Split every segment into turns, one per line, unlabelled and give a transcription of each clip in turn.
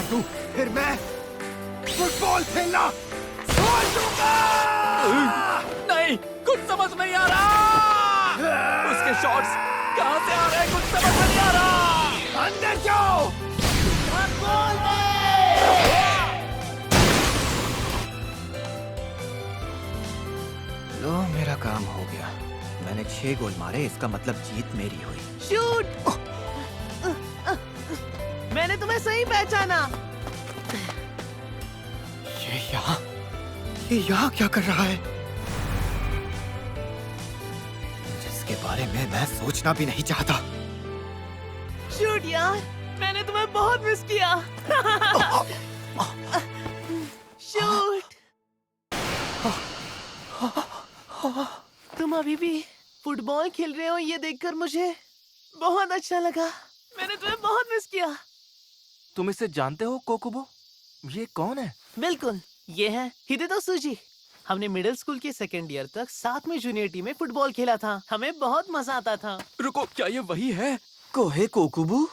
दूं, फिर मैं फुटबॉल खेलना छोड़ दूंगा।
नहीं, कुछ समझ नहीं आ रहा। उसके शॉट्स कहां से आ रहे हैं, कुछ समझ नहीं आ रहा।
अंदर जाओ।
गोल दे।
लो, मेरा काम हो गया। मैंने 6 गोल मारे, इसका मतलब जीत मेरी हुई।
शूट! मैंने तुम्हें सही पहचाना।
ये यहाँ क्या कर रहा है? जिसके बारे में मैं सोचना भी नहीं चाहता।
शूट यार, मैंने तुम्हें बहुत मिस किया। शूट! तुम अभी भी फुटबॉल खेल रहे हो, ये देखकर मुझे बहुत अच्छा लगा। मैंने तुम्हें बहुत मिस किया।
तुम इसे जानते हो कोकुबो? ये कौन है?
बिल्कुल, ये है हिदेतो सुजी। हमने मिडिल स्कूल के सेकेंड ईयर तक साथ में जूनियर टीम में फुटबॉल खेला था। हमें बहुत मजा आता था।
रुको, क्या ये वही है?
कोहे कोकुबो?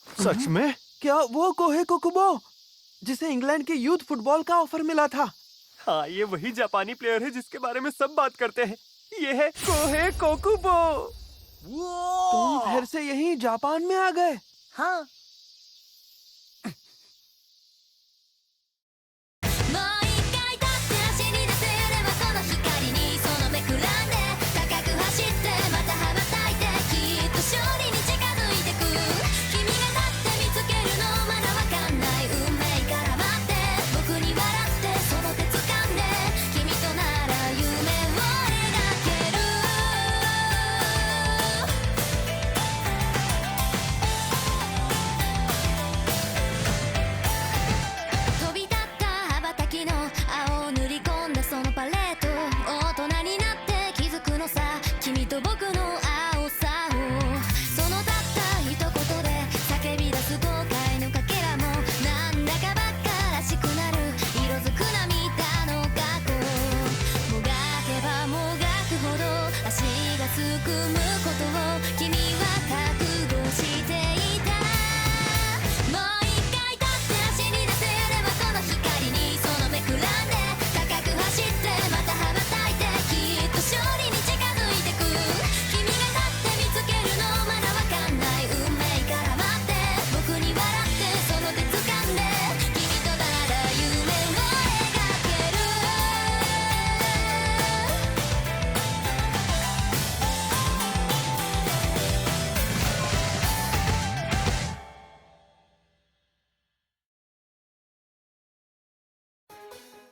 सच में? क्या वो कोहे कोकुबो जिसे इंग्लैंड के यूथ फुटबॉल का ऑफर मिला था?
हाँ, ये वही जापानी प्लेयर है जिसके बारे में सब बात करते हैं। ये है कोहे कोकुबो।
तुम फिर से यहीं जापान में आ गए?
हाँ,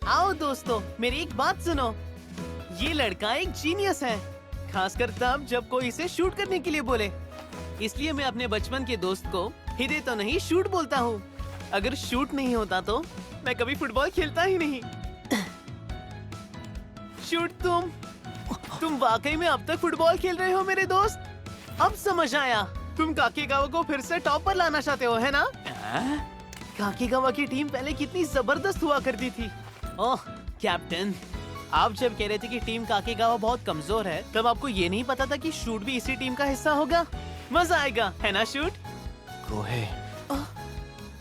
आओ दोस्तों, मेरी एक बात सुनो। ये लड़का एक जीनियस है, खासकर तब जब कोई इसे शूट करने के लिए बोले। इसलिए मैं अपने बचपन के दोस्त को हिदेतो नहीं शूट बोलता हूँ। अगर शूट नहीं होता तो मैं कभी फुटबॉल खेलता ही नहीं। शूट, तुम वाकई में अब तक फुटबॉल खेल रहे हो मेरे दोस्त? अब समझ आया, तुम काकेगावा को फिर से टॉप पर लाना चाहते हो, है ना? काकेगावा की टीम पहले कितनी जबरदस्त हुआ करती थी। ओह कैप्टन, आप जब कह रहे थे कि टीम काकेगावा बहुत कमजोर है, तब आपको ये नहीं पता था कि शूट भी इसी टीम का हिस्सा होगा? मजा आएगा, है ना शूट?
कोहे,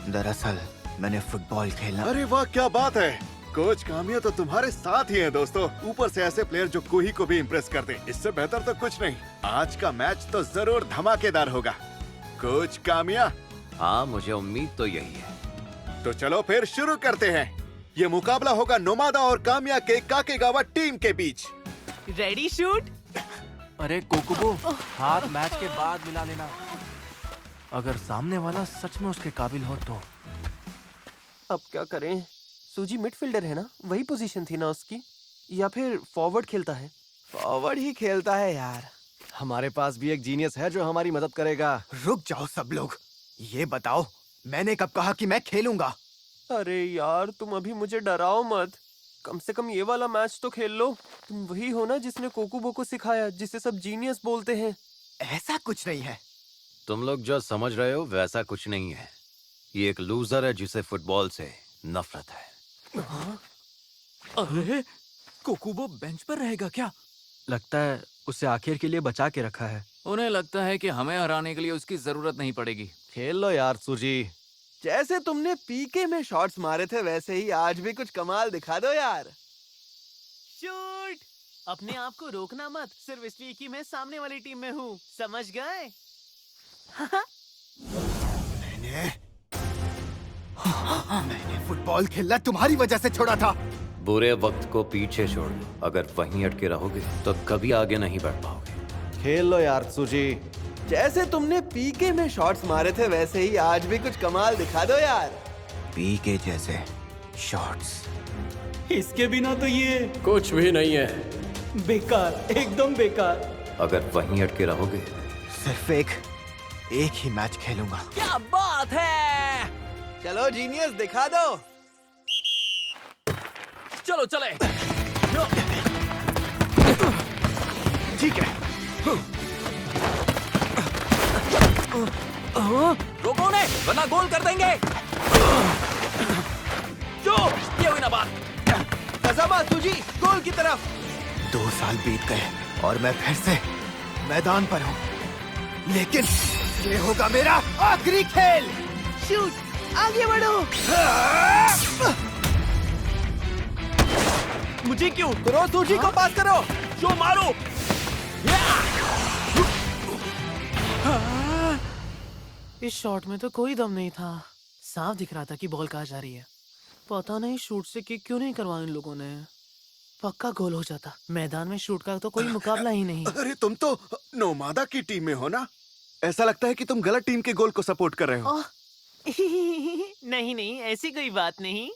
दरअसल मैंने फुटबॉल खेलना।
अरे वाह, क्या बात है। कोच कामिया तो तुम्हारे साथ ही है दोस्तों। ऊपर से ऐसे प्लेयर जो कोई को भी इम्प्रेस कर दे, इससे बेहतर तो कुछ नहीं। आज का मैच तो जरूर धमाकेदार होगा। कोच कामिया?
हाँ, मुझे उम्मीद तो यही है।
तो चलो फिर शुरू करते हैं। ये मुकाबला होगा नोमादा और कामिया के काकेगावा टीम के बीच।
Ready shoot?
अरे कोकुबो, हाथ मैच के बाद मिला लेना। अगर सामने वाला सच में उसके काबिल हो तो।
अब क्या करें? सूजी मिडफील्डर है ना, वही पोजीशन थी ना उसकी। या फिर फॉरवर्ड खेलता है? फॉरवर्ड ही खेलता है यार। हमारे पास भी एक जीनियस है जो हमारी मदद करेगा।
रुक जाओ सब लोग, ये बताओ मैंने कब कहा कि मैं खेलूंगा?
अरे यार, तुम अभी मुझे डराओ मत। कम से कम ये वाला मैच तो खेल लो। तुम वही हो ना जिसने कोकुबो को सिखाया, जिसे सब जीनियस बोलते हैं।
ऐसा कुछ नहीं है।
तुम लोग जो समझ रहे हो वैसा कुछ नहीं है। ये एक लूजर है जिसे फुटबॉल से नफरत है।
अरे कोकुबो बेंच पर रहेगा क्या?
लगता है उसे आखिर के लिए बचा के रखा है।
उन्हें लगता है कि हमें हराने के लिए उसकी जरूरत नहीं पड़ेगी।
खेल लो यार सूजी। जैसे तुमने पीके में शॉट्स मारे थे वैसे ही आज भी कुछ कमाल दिखा दो यार।
शूट! अपने आप को रोकना मत, सिर्फ इसलिए कि मैं सामने वाली टीम में हूँ, समझ गए?
मैंने फुटबॉल खेलना तुम्हारी वजह से छोड़ा था।
बुरे वक्त को पीछे छोड़ दो। अगर वहीं अटके रहोगे तो कभी आगे नहीं बढ़ पाओगे।
खेल लो यार सूजी। जैसे तुमने पीके में शॉट्स मारे थे वैसे ही आज भी कुछ कमाल दिखा दो यार।
पीके जैसे शॉट्स।
इसके बिना तो ये
कुछ भी नहीं है।
बेकार, एकदम बेकार।
अगर वहीं अटके रहोगे
सिर्फ एक ही मैच खेलूंगा।
क्या बात है।
चलो जीनियस दिखा दो।
चलो चले।
ठीक है।
रोको उन्हें, वरना गोल कर देंगे। जो ये हुई ना बात।
कज़ामा सूजी गोल की तरफ।
2 साल बीत गए और मैं फिर से मैदान पर हूँ, लेकिन ये होगा मेरा आखिरी खेल।
शूट! आगे बढ़ो!
मुझे क्यों?
करो सूजी को पास करो।
जो मारो।
इस शॉट में तो कोई दम नहीं था, साफ दिख रहा था कि बॉल कहाँ जा रही है। पता नहीं शूट से किक क्यों नहीं करवाया इन लोगों ने। पक्का गोल हो जाता। मैदान में शूट का तो कोई मुकाबला ही नहीं।
अरे तुम तो नोमादा की टीम में हो ना? ऐसा लगता है कि तुम गलत टीम के गोल को सपोर्ट कर रहे हो।
ओह, नहीं नहीं, ऐसी कोई बात नहीं।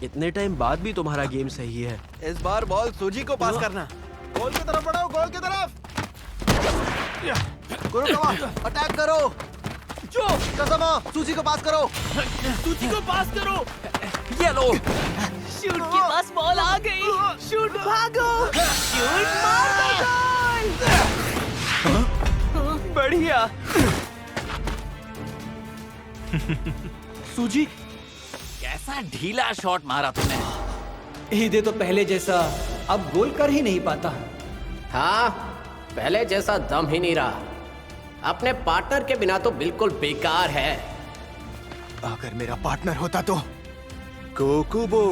इतने टाइम बाद भी तुम्हारा गेम सही है। इस बार बॉल सूजी को पास करना। गोल की तरफ बढ़ाओ, गोल की तरफ। अटैक करो।
जो
कज़ामा सूजी को पास करो।
सूची को पास करो। ये लो।
शूट के पास बॉल आ गई। शूट भागो। शूट मार दो गोल।
बढ़िया।
सूजी, कैसा ढीला शॉट मारा तुमने।
हीदे तो पहले जैसा अब गोल कर ही नहीं पाता।
हाँ, पहले जैसा दम ही नहीं रहा। अपने पार्टनर के बिना तो बिल्कुल बेकार है।
अगर मेरा पार्टनर होता तो।
कोकुबो,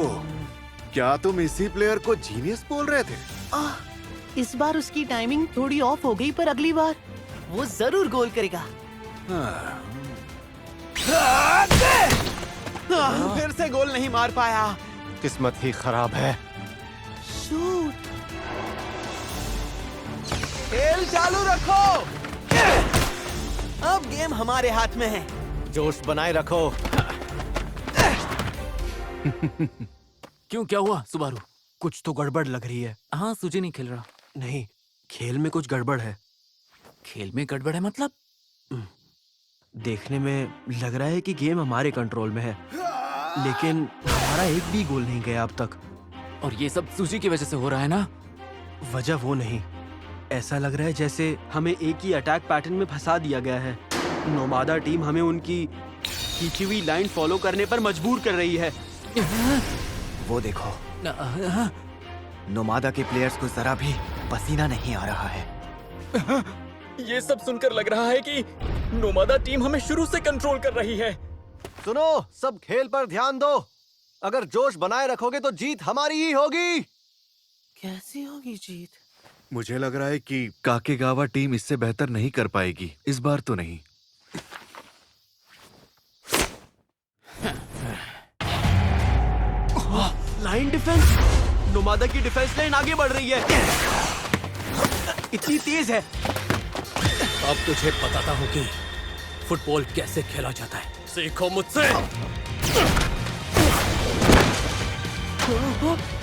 क्या तुम इसी प्लेयर को जीनियस बोल रहे थे?
इस बार उसकी टाइमिंग थोड़ी ऑफ हो गई, पर अगली बार वो जरूर गोल करेगा।
फिर से गोल नहीं मार पाया।
किस्मत ही खराब है।
शूट!
खेल चालू रखो। अब गेम हमारे हाथ में है।
जोश बनाए रखो।
क्यों, क्या हुआ सुबारू?
कुछ तो गड़बड़ लग रही है।
हाँ, सूजी नहीं खेल रहा।
नहीं, खेल में कुछ गड़बड़ है।
खेल में गड़बड़ है मतलब?
देखने में लग रहा है कि गेम हमारे कंट्रोल में है, लेकिन हमारा एक भी गोल नहीं गया अब तक।
और ये सब सूजी की वजह से हो रहा है ना?
वजह वो नहीं, ऐसा लग रहा है जैसे हमें एक ही अटैक पैटर्न में फंसा दिया गया है। नोमादा टीम हमें उनकी खींची हुई लाइन फॉलो करने पर मजबूर कर रही है।
वो देखो, नोमादा के प्लेयर्स को जरा भी पसीना नहीं आ रहा है।
ये सब सुनकर लग रहा है कि नोमादा टीम हमें शुरू से कंट्रोल कर रही है।
सुनो, सब खेल पर ध्यान दो। अगर जोश बनाए रखोगे तो जीत हमारी ही होगी।
कैसी होगी जीत?
मुझे लग रहा है कि काकेगावा टीम इससे बेहतर नहीं कर पाएगी, इस बार तो नहीं।
Line defence. नोमादा की डिफेंस लाइन आगे बढ़ रही है। इतनी तेज है।
अब तुझे बताता हूँ कि फुटबॉल कैसे खेला जाता है। सीखो मुझसे।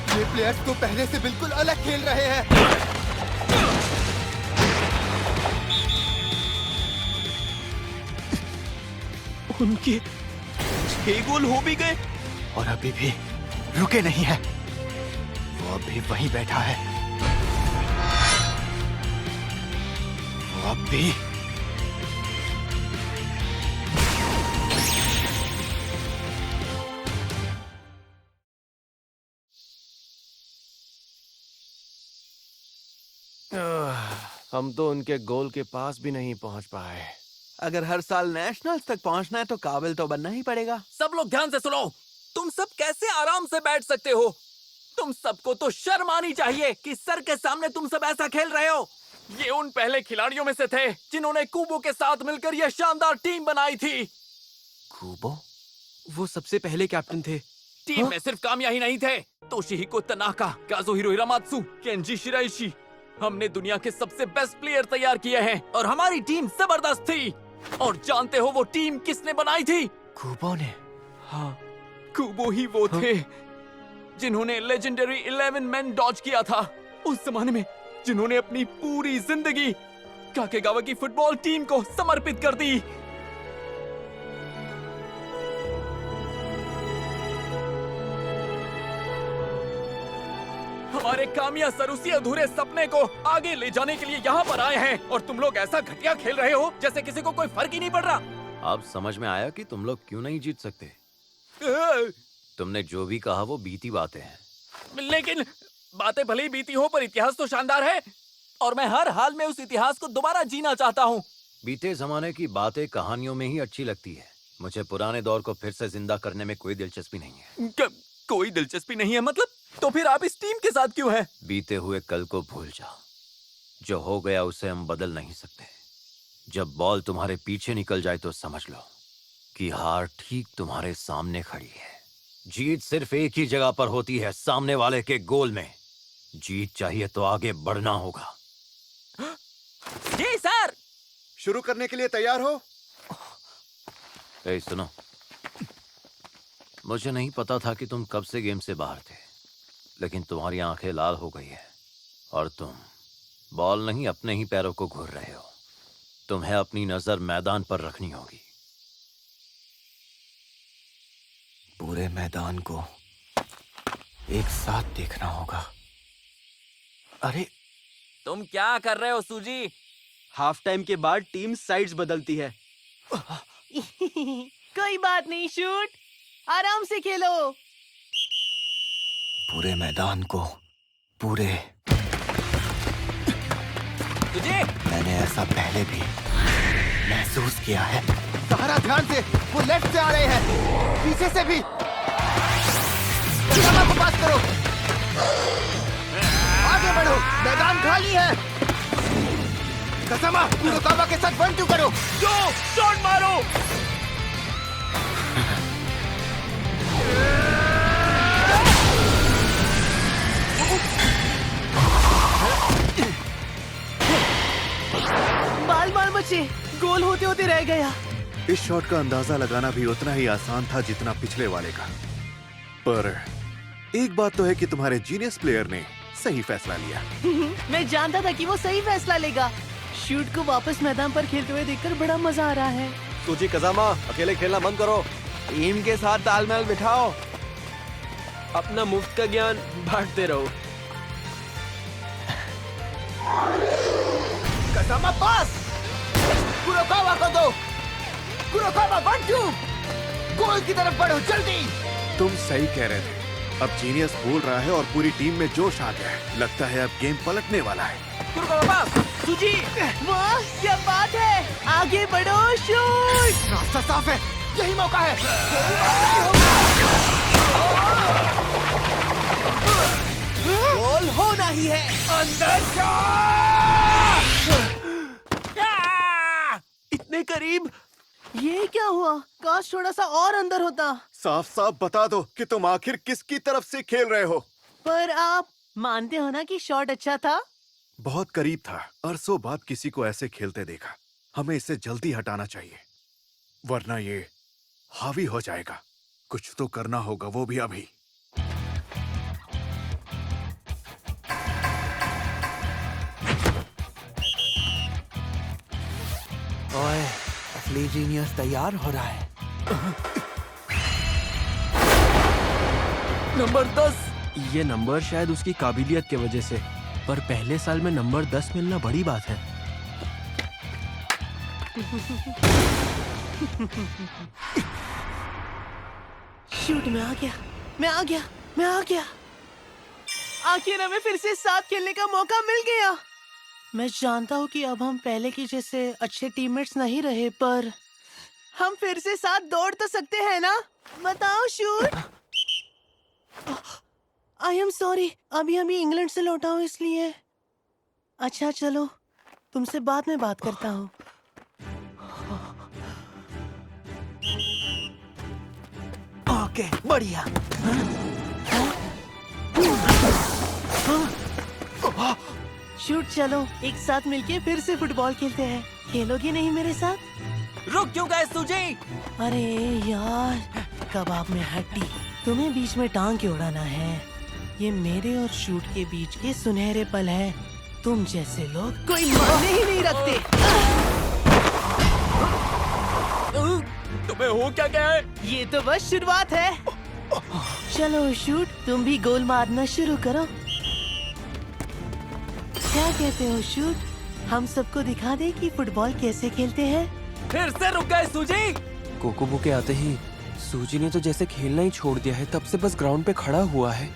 ये प्लेयर्स तो पहले से बिल्कुल अलग खेल रहे हैं।
उनके 6 गोल हो भी गए
और अभी भी रुके नहीं है। वो अभी वहीं बैठा है। वो अब भी
हम तो उनके गोल के पास भी नहीं पहुंच पाए।
अगर हर साल नेशनल्स तक पहुंचना है तो काबिल तो बनना ही पड़ेगा।
सब लोग ध्यान से सुनो। तुम सब कैसे आराम से बैठ सकते हो? तुम सबको तो शर्म आनी चाहिए कि सर के सामने तुम सब ऐसा खेल रहे हो। ये उन पहले खिलाड़ियों में से थे जिन्होंने कूबो के साथ मिलकर यह शानदार टीम बनाई थी।
कूबो? वो सबसे पहले कैप्टन थे।
टीम में सिर्फ कामिया ही नहीं थे, तोशिहिको तनाका, काजुहिरो हिरामात्सु, केंजी शिराइशी। हमने दुनिया के सबसे बेस्ट प्लेयर तैयार किए हैं और हमारी टीम जबरदस्त थी। और जानते हो वो टीम किसने बनाई थी?
कूबो ने।
हाँ, कूबो ही वो थे जिन्होंने लेजेंडरी 11 मैन डॉज किया था। उस जमाने में जिन्होंने अपनी पूरी जिंदगी काकेगावा की फुटबॉल टीम को समर्पित कर दी। हमारे कामिया सर उसी अधूरे सपने को आगे ले जाने के लिए यहाँ पर आए हैं और तुम लोग ऐसा घटिया खेल रहे हो जैसे किसी को कोई फर्क ही नहीं पड़ रहा।
अब समझ में आया कि तुम लोग क्यों नहीं जीत सकते। तुमने जो भी कहा वो बीती बातें हैं।
लेकिन बातें भले ही बीती हो पर इतिहास तो शानदार है और मैं हर हाल में उस इतिहास को दोबारा जीना चाहता हूँ।
बीते जमाने की बातें कहानियों में ही अच्छी लगती है। मुझे पुराने दौर को फिर से जिंदा करने में कोई दिलचस्पी नहीं है।
कोई दिलचस्पी नहीं है मतलब? तो फिर आप इस टीम के साथ क्यों हैं?
बीते हुए कल को भूल जाओ। जो हो गया उसे हम बदल नहीं सकते। जब बॉल तुम्हारे पीछे निकल जाए तो समझ लो कि हार ठीक तुम्हारे सामने खड़ी है। जीत सिर्फ एक ही जगह पर होती है, सामने वाले के गोल में। जीत चाहिए तो आगे बढ़ना होगा।
जी सर।
शुरू करने के लिए तैयार हो?
ए, सुनो, मुझे नहीं पता था कि तुम कब से गेम से बाहर थे, लेकिन तुम्हारी आंखें लाल हो गई है और तुम बॉल नहीं अपने ही पैरों को घूर रहे हो। तुम्हें अपनी नजर मैदान पर रखनी होगी।
पूरे मैदान को एक साथ देखना होगा।
अरे
तुम क्या कर रहे हो सूजी?
हाफ टाइम के बाद टीम साइड्स बदलती है।
कोई बात नहीं, शूट आराम से खेलो।
पूरे मैदान को पूरे।
तुझे
मैंने ऐसा पहले भी महसूस किया है। सहारा ध्यान से, वो लेफ्ट से आ रहे हैं, पीछे से भी। को पास करो, आगे बढ़ो, मैदान खाली है। कसमा, कुरोकावा के साथ 1-2 करो।
जो शॉट मारो।
बाल बाल बचे, गोल होते होते रह गया।
इस शॉट का अंदाजा लगाना भी उतना ही आसान था जितना पिछले वाले का। पर एक बात तो है कि तुम्हारे जीनियस प्लेयर ने सही फैसला लिया।
मैं जानता था कि वो सही फैसला लेगा। शूट को वापस मैदान पर खेलते हुए देखकर बड़ा मजा आ रहा है।
सूजी कजामा, अकेले खेलना बंद करो।
टीम के साथ तालमेल बिठाओ।
अपना मुफ्त का ज्ञान बांटते रहो।
कसमा पास, कुरोकावा को दो। कुरोकावा 1-2, गोल की तरफ बढ़ो जल्दी।
तुम सही कह रहे थे। अब जीनियस बोल रहा है और पूरी टीम में जोश आ गया है। लगता है अब गेम पलटने वाला है।
सूजी,
वाह क्या बात है, आगे बढ़ो, शूट।
रास्ता साफ है, यही मौका है।
गोल होना ही है।
अंदर
इतने करीब। ये क्या हुआ? काश थोड़ा सा और अंदर होता।
साफ साफ बता दो कि तुम आखिर किसकी तरफ से खेल रहे हो।
पर आप मानते हो ना कि शॉट अच्छा था?
बहुत करीब था। अरसों बाद किसी को ऐसे खेलते देखा। हमें इसे जल्दी हटाना चाहिए, वरना ये हावी हो जाएगा। कुछ तो करना होगा, वो भी अभी।
ओए, असली जीनियस तैयार हो रहा है।
नंबर 10।
ये नंबर शायद उसकी काबिलियत की वजह से, पर पहले साल में नंबर 10 मिलना बड़ी बात है।
शूट में आ गया, मैं आ गया, मैं आ गया। आखिर हमें फिर से साथ खेलने का मौका मिल गया। मैं जानता हूँ कि अब हम पहले की जैसे अच्छे टीममेट्स नहीं रहे, पर हम फिर से साथ दौड़ तो सकते हैं ना? बताओ शूट। आई एम सॉरी, अभी इंग्लैंड से लौटा हूँ इसलिए। अच्छा चलो, तुमसे बाद में बात करता हूँ।
ओके, बढ़िया।
शूट, चलो एक साथ मिलके फिर से फुटबॉल खेलते हैं। खेलोगी नहीं मेरे साथ?
रुक क्यों गए सूजी?
अरे यार, कबाब में हड्डी, तुम्हें बीच में टांग के उड़ाना है। ये मेरे और शूट के बीच के सुनहरे पल है। तुम जैसे लोग कोई मायने ही नहीं रखते।
तुम्हें हो क्या गया है?
ये तो बस शुरुआत है। चलो शूट, तुम भी गोल मारना शुरू करो। क्या कहते हो शूट? हम सबको दिखा दे कि फुटबॉल कैसे खेलते हैं।
फिर से रुक गए सूजी?
कोकोबो के आते ही सूजी ने तो जैसे खेलना ही छोड़ दिया है, तब से बस ग्राउंड पे खड़ा हुआ है।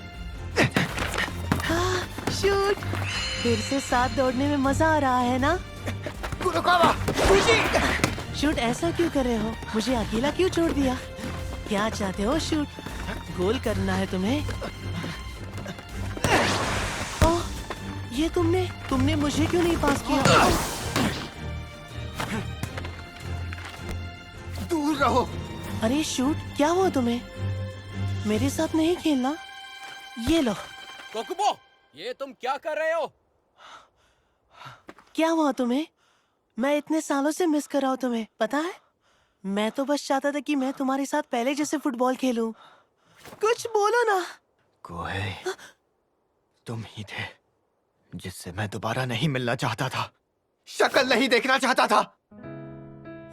हाँ, शूट, फिर से साथ दौड़ने में मजा आ रहा है ना? शूट, ऐसा क्यों कर रहे हो? मुझे अकेला क्यों छोड़ दिया? क्या चाहते हो शूट? गोल करना है तुम्हें? ओह, ये तुमने मुझे क्यों नहीं पास किया?
दूर रहो।
अरे शूट, क्या हुआ तुम्हें? मेरे साथ नहीं खेलना? ये लो।
कोकोबो, ये तुम क्या कर रहे हो?
क्या हुआ तुम्हें? मैं इतने सालों से मिस कर रहा हूँ तुम्हें, पता है? मैं तो बस चाहता था कि मैं तुम्हारे साथ पहले जैसे फुटबॉल खेलूं। कुछ बोलो ना।
कोहे, तुम ही थे जिससे मैं दोबारा नहीं मिलना चाहता था, शक्ल नहीं देखना चाहता था।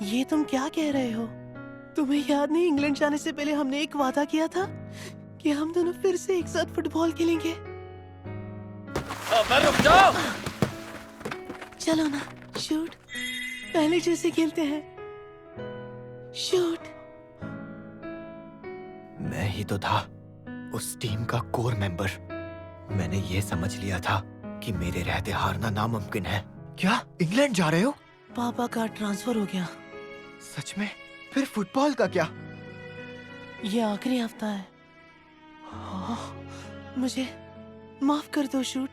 ये तुम क्या कह रहे हो? तुम्हें याद नहीं, इंग्लैंड जाने से पहले हमने एक वादा किया था कि हम दोनों फिर से एक साथ फुटबॉल खेलेंगे।
अबे रुक जाओ।
चलो ना शूट, पहले जैसे खेलते हैं। शूट।
मैं ही तो था उस टीम का कोर मेंबर। मैंने ये समझ लिया था कि मेरे रहते हारना नामुमकिन है। क्या इंग्लैंड जा रहे हो?
पापा का ट्रांसफर हो गया।
सच में? फिर फुटबॉल का क्या?
ये आखिरी हफ्ता है। मुझे माफ कर दो शूट,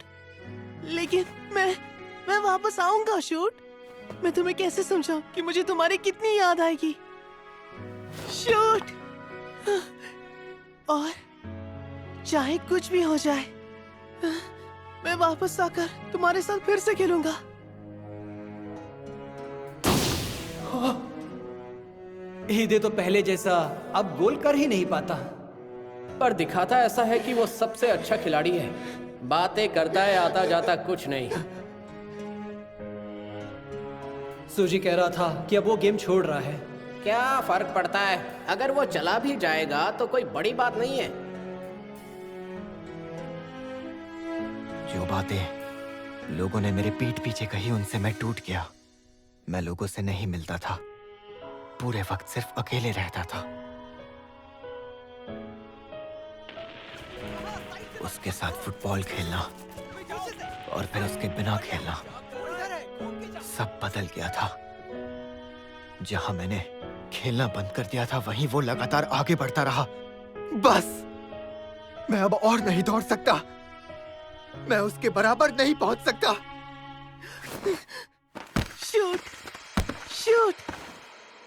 लेकिन मैं वापस आऊंगा शूट। मैं तुम्हें कैसे समझाऊं कि मुझे तुम्हारी कितनी याद आएगी शूट। और चाहे कुछ भी हो जाए, मैं वापस आकर तुम्हारे साथ फिर से खेलूंगा।
हीदे तो पहले जैसा अब गोल कर ही नहीं पाता।
पर दिखाता ऐसा है कि वो सबसे अच्छा खिलाड़ी है। बातें करता है, आता जाता कुछ नहीं।
सूजी कह रहा था कि अब वो गेम छोड़ रहा है।
क्या फर्क पड़ता है? अगर वो चला भी जाएगा तो कोई बड़ी बात नहीं है।
जो बातें लोगों ने मेरे पीठ पीछे कही, उनसे मैं टूट गया। मैं लोगों से नहीं मिलता था, पूरे वक्त सिर्फ अकेले रहता था। उसके साथ फुटबॉल खेलना और फिर उसके बिना खेलना, सब बदल गया था। जहां मैंने खेलना बंद कर दिया था, वहीं वो लगातार आगे बढ़ता रहा। बस, मैं अब और नहीं दौड़ सकता। मैं उसके बराबर नहीं पहुंच सकता।
शूट, शूट,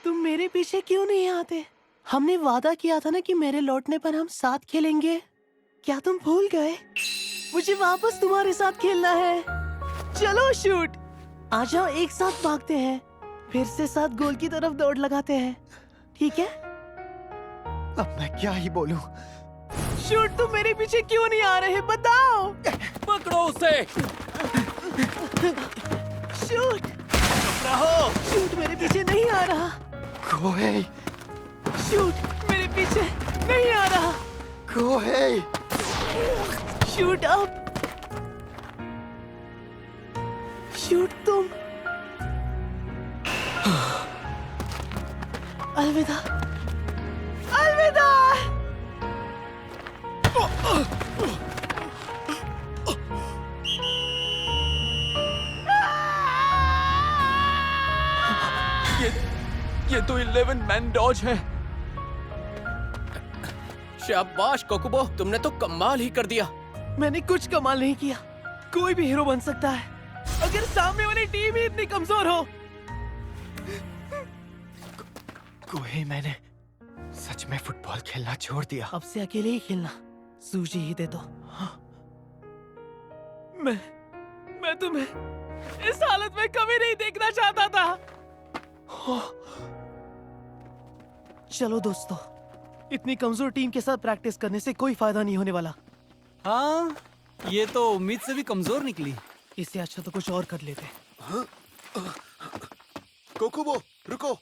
तुम मेरे पीछे क्यों नहीं आते? हमने वादा किया था ना कि मेरे लौटने पर हम साथ खेलेंगे। क्या तुम भूल गए? मुझे वापस तुम्हारे साथ खेलना है। चलो शूट, आ जाओ, एक साथ भागते हैं, फिर से साथ गोल की तरफ दौड़ लगाते हैं, ठीक है?
अब मैं क्या ही बोलूं?
शूट, तुम मेरे पीछे क्यों नहीं आ रहे? बताओ।
पकड़ो उसे।
शूट, रहो। शूट मेरे पीछे नहीं आ रहा।
कोहे,
शूट मेरे पीछे नहीं आ रहा।
कोहे,
शूट अप। शूट तुम। अलविदा, अलविदा।
ये तो 11 मैन डॉज है।
शाबाश कोकुबो, तुमने तो कमाल ही कर दिया।
मैंने कुछ कमाल नहीं किया। कोई भी हीरो बन सकता है अगर सामने वाली टीम ही इतनी कमजोर हो।
कोई मैंने सच में फुटबॉल खेलना छोड़ दिया।
अब से अकेले ही खेलना। सूजी ही दे दो। मैं तुम्हें इस हालत में कभी नहीं देखना चाहता था। चलो दोस्तों, इतनी कमजोर टीम के साथ प्रैक्टिस करने से कोई फायदा नहीं होने वाला।
हाँ, ये तो उम्मीद से भी कमजोर निकली।
इससे अच्छा तो कुछ और कर लेते।
कोकुबो, रुको।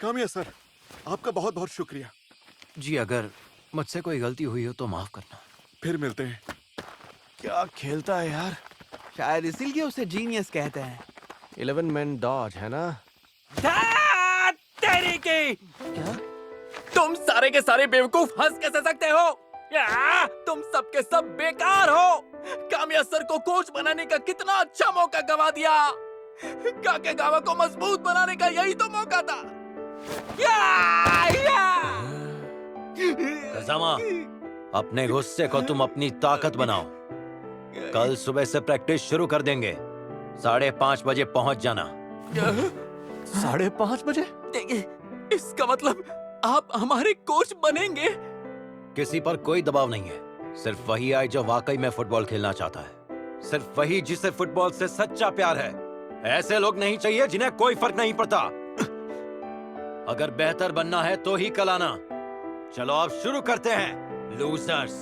कामिया सर, आपका बहुत बहुत शुक्रिया।
जी, अगर मुझसे कोई गलती हुई हो तो माफ करना।
फिर मिलते हैं।
क्या खेलता है यार।
शायद इसीलिए उसे जीनियस कहते हैं।
11 मैन डॉज है ना।
तेरी की क्या? तुम सारे के सारे बेवकूफ हंस कैसे सकते हो? तुम सब के सब बेकार हो। कामिया सर को कोच बनाने का कितना अच्छा मौका गवा दिया। काकेगावा को मजबूत बनाने का यही तो मौका था।
कज़ामा, अपने गुस्से को तुम अपनी ताकत बनाओ। कल सुबह से प्रैक्टिस शुरू कर देंगे। 5:30 बजे पहुंच जाना।
5:30 बजे?
इसका मतलब आप हमारे कोच बनेंगे?
किसी पर कोई दबाव नहीं है। सिर्फ वही आए जो वाकई में फुटबॉल खेलना चाहता है। सिर्फ वही जिसे फुटबॉल से सच्चा प्यार है। ऐसे लोग नहीं चाहिए जिन्हें कोई फर्क नहीं पड़ता। अगर बेहतर बनना है तो ही कल आना। चलो अब शुरू करते हैं, लूजर्स।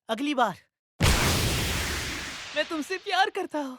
अगली बार मैं तुमसे प्यार करता हूँ।